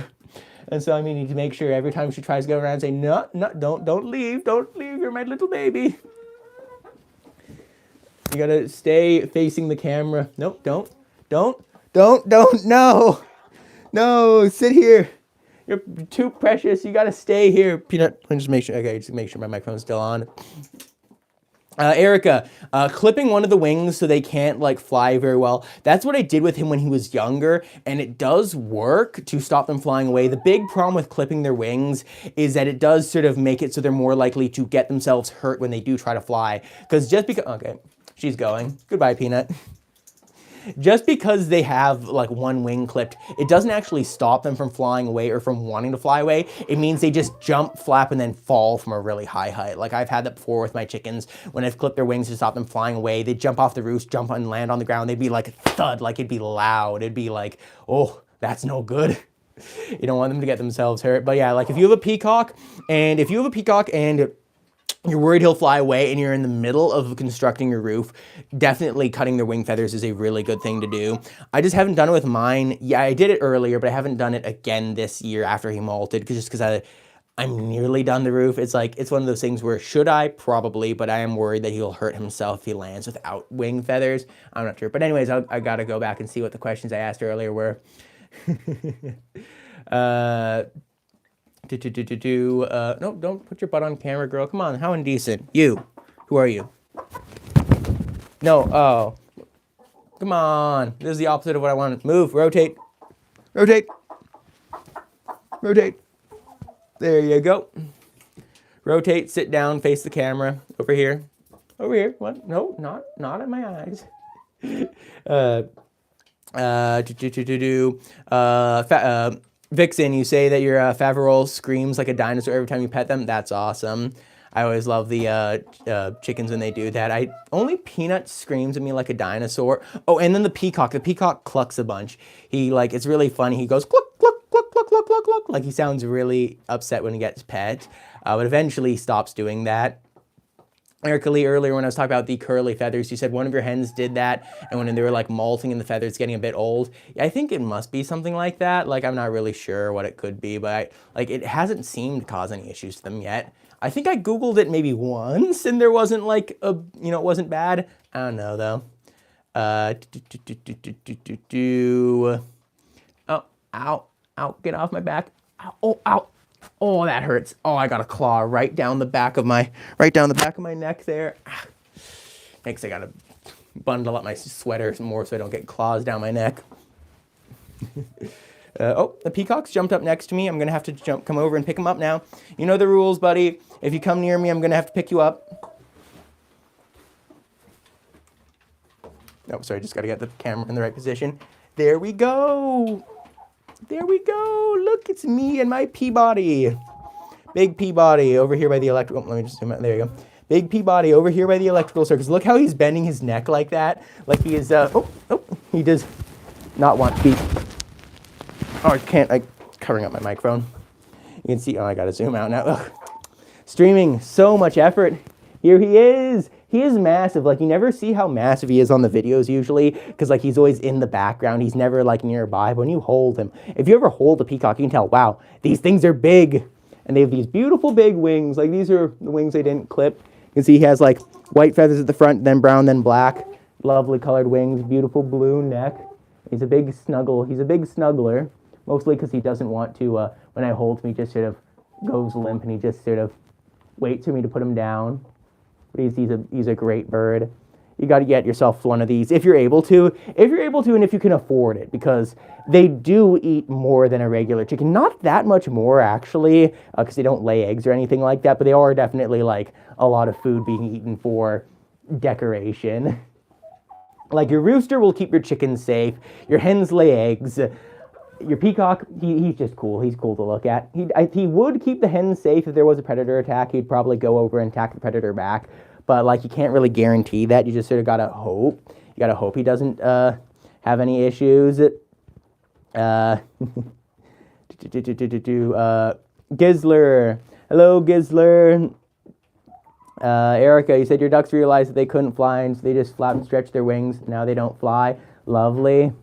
And so I need to make sure every time she tries to go around and say, no, don't leave, you're my little baby. You gotta stay facing the camera. Nope, don't, no, sit here. You're too precious, you gotta stay here. Peanut, let me just make sure, okay, just make sure my microphone's still on. Erica, clipping one of the wings so they can't like fly very well. That's what I did with him when he was younger, and it does work to stop them flying away. The big problem with clipping their wings is that it does sort of make it so they're more likely to get themselves hurt when they do try to fly. Because just because, okay, she's going. Goodbye, Peanut. Just because they have like one wing clipped, it doesn't actually stop them from flying away or from wanting to fly away. It means they just jump, flap, and then fall from a really high height. Like I've had that before with my chickens. When I've clipped their wings to stop them flying away, they'd jump off the roost, jump and land on the ground. They'd be like a thud, like it'd be loud. It'd be like, oh, that's no good. You don't want them to get themselves hurt. But yeah, like if you have a peacock and you're worried he'll fly away and you're in the middle of constructing your roof, definitely cutting their wing feathers is a really good thing to do. I just haven't done it with mine. Yeah, I did it earlier, but I haven't done it again this year after he molted, because I'm nearly done the roof. It's like, it's one of those things where should I? Probably, but I am worried that he'll hurt himself if he lands without wing feathers. I'm not sure. But anyways, I gotta go back and see what the questions I asked earlier were. No, don't put your butt on camera, girl. Come on, how indecent. You. Who are you? No, oh. Come on. This is the opposite of what I wanted. Move, rotate. Rotate. Rotate. There you go. Rotate, sit down, face the camera. Over here. Over here. What? No, not in my eyes. Vixen, you say that your Faverolles screams like a dinosaur every time you pet them. That's awesome. I always love the chickens when they do that. Only Peanut screams at me like a dinosaur. Oh, and then the peacock. The peacock clucks a bunch. He like, it's really funny. He goes cluck, cluck, cluck, cluck, cluck, cluck, cluck. Like he sounds really upset when he gets pet. But eventually he stops doing that. Erica Lee, earlier when I was talking about the curly feathers, you said one of your hens did that, and when they were like molting and the feathers getting a bit old. Yeah, I think it must be something like that. Like, I'm not really sure what it could be, but like it hasn't seemed to cause any issues to them yet. I think I Googled it maybe once, and there wasn't like a, you know, it wasn't bad. I don't know though. Oh, ow, ow, get off my back. Ow, oh, ow. Oh, that hurts. Oh, I got a claw right down the back of my neck there. Thanks, I gotta bundle up my sweater some more so I don't get claws down my neck. Oh, the peacock's jumped up next to me. I'm gonna have to come over and pick him up now. You know the rules, buddy. If you come near me, I'm gonna have to pick you up. Oh, sorry, just gotta get the camera in the right position. There we go. There we go. Look, it's me and my Peabody. Big Peabody over here by the electrical. Let me just zoom out. There you go. Big Peabody over here by the electrical circuits. Look how he's bending his neck like that. Like he is, he does not want to be. Oh, I'm covering up my microphone. You can see, oh, I gotta zoom out now. Ugh. Streaming, so much effort. Here he is. He is massive. Like, you never see how massive he is on the videos usually, because like he's always in the background. He's never like nearby. But when you hold him, if you ever hold a peacock, you can tell, wow, these things are big. And they have these beautiful big wings. Like, these are the wings they didn't clip. You can see he has like white feathers at the front, then brown, then black. Lovely colored wings, beautiful blue neck. He's a big snuggle. He's a big snuggler, mostly because he doesn't want to, when I hold him, he just sort of goes limp and he just sort of waits for me to put him down. But he's a great bird. You got to get yourself one of these if you're able to, and if you can afford it, because they do eat more than a regular chicken. Not that much more, actually, because they don't lay eggs or anything like that, but they are definitely like a lot of food being eaten for decoration. Like, your rooster will keep your chickens safe. Your hens lay eggs. Your peacock, he's just cool. He's cool to look at. He would keep the hens safe if there was a predator attack. He'd probably go over and attack the predator back. But, like, you can't really guarantee that. You just sort of got to hope. You got to hope he doesn't have any issues. Gizler. Hello, Gizler. Erica, you said your ducks realized that they couldn't fly, and so they just flap and stretch their wings. Now they don't fly. Lovely.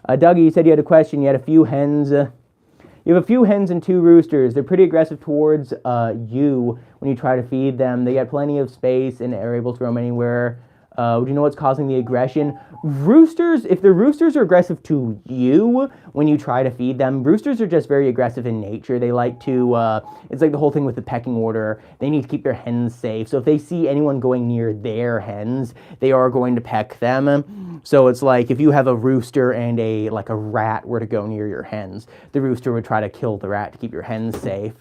Dougie, you said you had a question. You had a few hens. You have a few hens and 2 roosters. They're pretty aggressive towards you when you try to feed them. They get plenty of space and are able to roam anywhere. Do you know what's causing the aggression? Roosters, if the roosters are aggressive to you when you try to feed them, roosters are just very aggressive in nature. They like to, it's like the whole thing with the pecking order. They need to keep their hens safe. So if they see anyone going near their hens, they are going to peck them. So it's like if you have a rooster and a rat were to go near your hens, the rooster would try to kill the rat to keep your hens safe.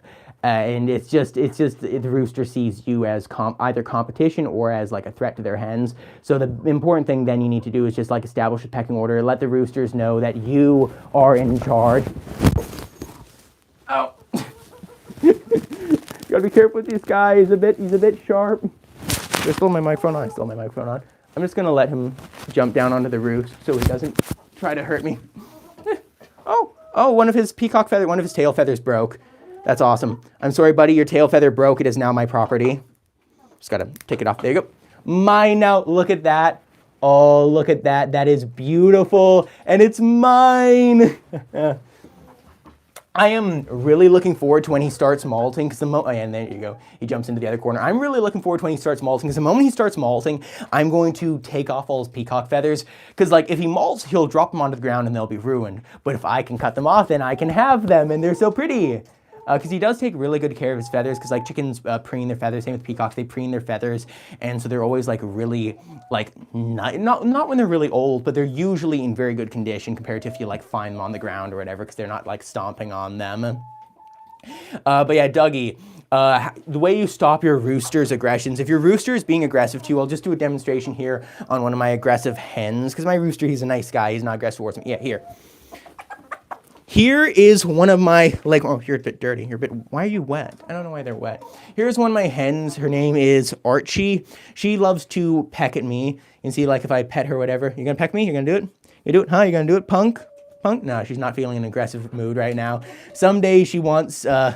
And it's just the rooster sees you as either competition or as like a threat to their hens. So the important thing then you need to do is just like establish a pecking order, let the roosters know that you are in charge. Oh, you gotta be careful with this guy. He's a bit sharp. There's still my microphone on. I'm just gonna let him jump down onto the roof so he doesn't try to hurt me. Oh, one of his tail feathers broke. That's awesome. I'm sorry, buddy. Your tail feather broke. It is now my property. Just got to take it off. There you go. Mine now. Look at that. Oh, look at that. That is beautiful. And it's mine. I am really looking forward to when he starts molting. And there you go. He jumps into the other corner. I'm really looking forward to when he starts molting, because the moment he starts molting, I'm going to take off all his peacock feathers. Because like if he molts, he'll drop them onto the ground and they'll be ruined. But if I can cut them off, then I can have them. And they're so pretty. Because he does take really good care of his feathers, because like chickens preen their feathers, same with peacocks, they preen their feathers, and so they're always like really, like, not when they're really old, but they're usually in very good condition compared to if you like find them on the ground or whatever, because they're not like stomping on them. But yeah, Dougie, the way you stop your rooster's aggressions, if your rooster is being aggressive to you, I'll just do a demonstration here on one of my aggressive hens, because my rooster, he's a nice guy, he's not aggressive towards me. Yeah, here. Here is one of my, like, oh, you're a bit dirty. You're a bit, why are you wet? I don't know why they're wet. Here's one of my hens. Her name is Archie. She loves to peck at me. You can see, like, if I pet her or whatever, you're gonna peck me? You're gonna do it? You do it, huh? You're gonna do it, punk? Punk? No, she's not feeling an aggressive mood right now. Someday she wants to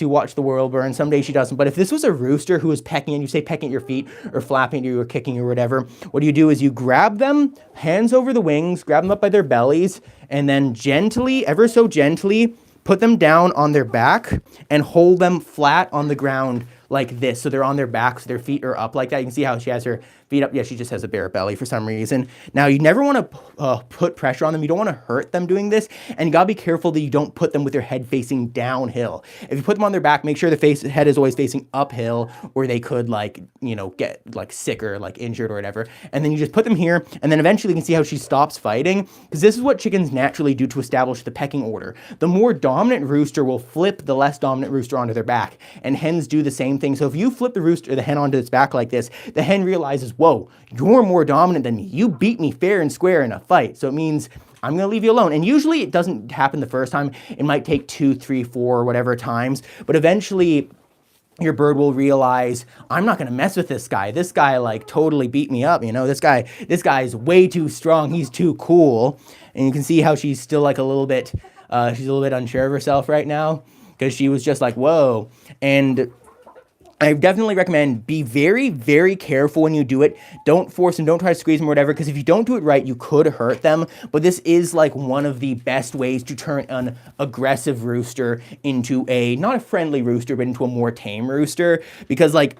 watch the world burn. Someday she doesn't. But if this was a rooster who was pecking and you say pecking at your feet or flapping at you or kicking you or whatever, what you do is you grab them, hands over the wings, grab them up by their bellies, and then gently, ever so gently, put them down on their back and hold them flat on the ground like this. So they're on their back, so their feet are up like that. You can see how she has her feet up. Yeah, she just has a bare belly for some reason. Now, you never want to put pressure on them. You don't want to hurt them doing this. And you got to be careful that you don't put them with their head facing downhill. If you put them on their back, make sure the head is always facing uphill, or they could, like, you know, get like sick or like injured or whatever. And then you just put them here, and then eventually you can see how she stops fighting, because this is what chickens naturally do to establish the pecking order. The more dominant rooster will flip the less dominant rooster onto their back, and hens do the same thing. So if you flip the hen onto its back like this, the hen realizes, whoa, you're more dominant than me. You beat me fair and square in a fight. So it means I'm going to leave you alone. And usually it doesn't happen the first time. It might take 2, 3, 4, whatever times. But eventually your bird will realize, I'm not going to mess with this guy. This guy, like, totally beat me up. You know, this guy is way too strong. He's too cool. And you can see how she's still like she's a little bit unsure of herself right now, because she was just like, whoa. And I definitely recommend be very, very careful when you do it. Don't force them, don't try to squeeze them or whatever, because if you don't do it right, you could hurt them. But this is like one of the best ways to turn an aggressive rooster into not a friendly rooster, but into a more tame rooster, because, like,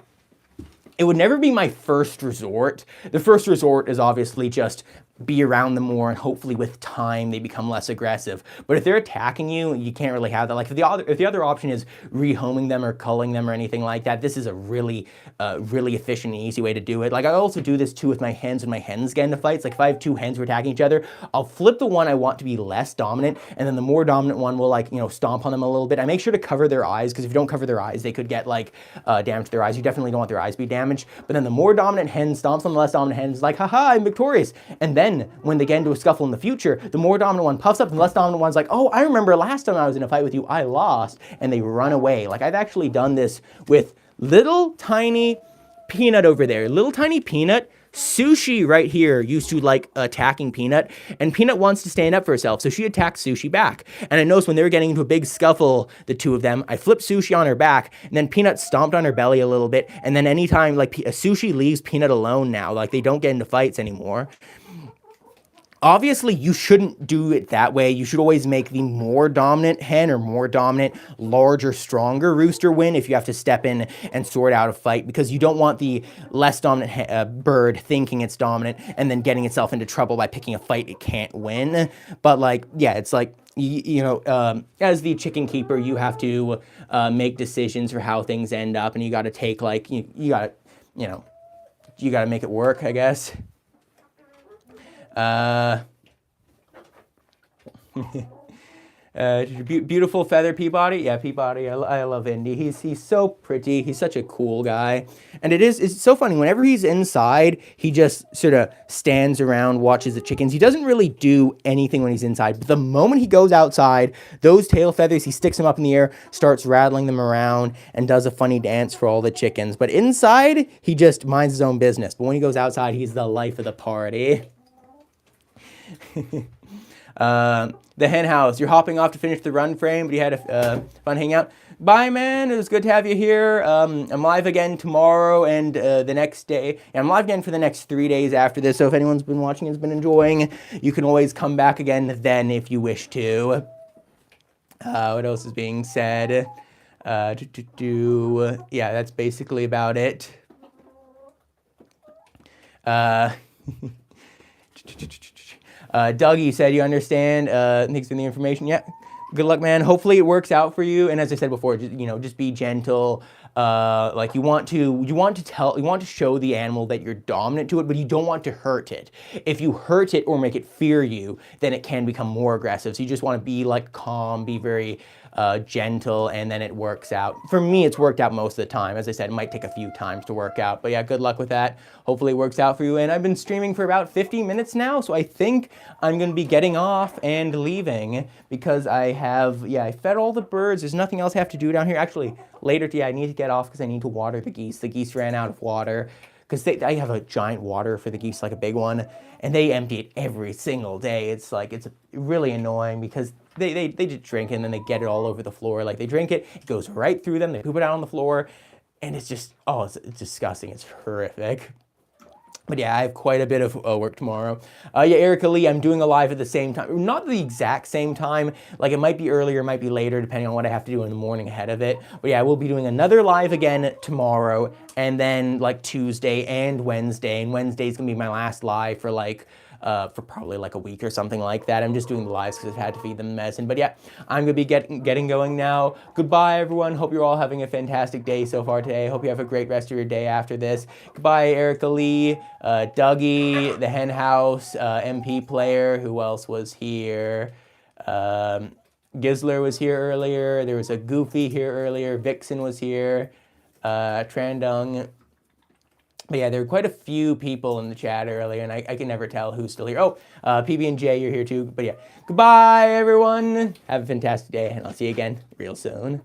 it would never be my first resort. The first resort is obviously just be around them more, and hopefully with time they become less aggressive. But if they're attacking you, you can't really have that. Like, if the other option is rehoming them or culling them or anything like that, this is a really efficient and easy way to do it. Like, I also do this too with my hens when my hens get into fights. Like, if I have 2 hens who are attacking each other, I'll flip the one I want to be less dominant, and then the more dominant one will, like, you know, stomp on them a little bit. I make sure to cover their eyes, because if you don't cover their eyes, they could get, like, damage to their eyes. You definitely don't want their eyes to be damaged. But then the more dominant hen stomps on the less dominant hen, is like, haha, I'm victorious. And then when they get into a scuffle in the future, the more dominant one puffs up, and the less dominant one's like, oh, I remember last time I was in a fight with you, I lost, and they run away. Like, I've actually done this with little tiny Peanut over there. Little tiny Peanut. Sushi right here used to like attacking Peanut, and Peanut wants to stand up for herself, so she attacks Sushi back. And I noticed when they were getting into a big scuffle, the two of them, I flipped Sushi on her back, and then Peanut stomped on her belly a little bit, and then anytime, like, Sushi leaves Peanut alone now, like, they don't get into fights anymore. Obviously, you shouldn't do it that way. You should always make the more dominant hen or more dominant, larger, stronger rooster win if you have to step in and sort out a fight, because you don't want the less dominant bird thinking it's dominant and then getting itself into trouble by picking a fight it can't win. But, like, yeah, it's like, you know, as the chicken keeper, you have to make decisions for how things end up, and you got to take, like, you got to make it work, I guess. Beautiful feather Peabody. Yeah, Peabody. I love Indy. He's so pretty. He's such a cool guy. And it's so funny. Whenever he's inside, he just sort of stands around, watches the chickens. He doesn't really do anything when he's inside. But the moment he goes outside, those tail feathers, he sticks them up in the air, starts rattling them around, and does a funny dance for all the chickens. But inside, he just minds his own business. But when he goes outside, he's the life of the party. The hen house. You're hopping off to finish the run frame, but you had a fun hangout. Bye, man. It was good to have you here. I'm live again tomorrow and the next day. And I'm live again for the next 3 days after this. So if anyone's been watching and has been enjoying, you can always come back again then if you wish to. What else is being said? Yeah, that's basically about it. Doug, you said you understand. Thanks for the information. Yeah, good luck, man. Hopefully it works out for you. And as I said before, just be gentle. Like you want to show the animal that you're dominant to it, but you don't want to hurt it. If you hurt it or make it fear you, then it can become more aggressive. So you just want to be like calm, be very gentle, and then it works out. For me, it's worked out most of the time. As I said, it might take a few times to work out, but yeah, good luck with that. Hopefully it works out for you. And I've been streaming for about 50 minutes now, so I think I'm going to be getting off and leaving because I fed all the birds. There's nothing else I have to do down here. Actually, later, I need to get off because I need to water the geese. The geese ran out of water because I have a giant water for the geese, like a big one, and they empty it every single day. It's really annoying because they just drink it and then they get it all over the floor. Like, they drink it, it goes right through them, they poop it out on the floor, and it's just, it's disgusting. It's horrific. But yeah, I have quite a bit of work tomorrow. Erica Lee, I'm doing a live at the same time. Not the exact same time. Like, it might be earlier, it might be later, depending on what I have to do in the morning ahead of it. But yeah, I will be doing another live again tomorrow, and then like Tuesday and Wednesday. And Wednesday's gonna be my last live for probably like a week or something like that. I'm just doing the lives because I've had to feed them the medicine. But yeah, I'm gonna be getting going now. Goodbye, everyone. Hope you're all having a fantastic day so far today. Hope you have a great rest of your day after this. Goodbye, Erica Lee, Dougie, the Hen House, MP Player. Who else was here? Gisler was here earlier. There was a Goofy here earlier. Vixen was here. Trandung. But yeah, there were quite a few people in the chat earlier, and I can never tell who's still here. Oh, PB&J, you're here too. But yeah, goodbye, everyone. Have a fantastic day, and I'll see you again real soon.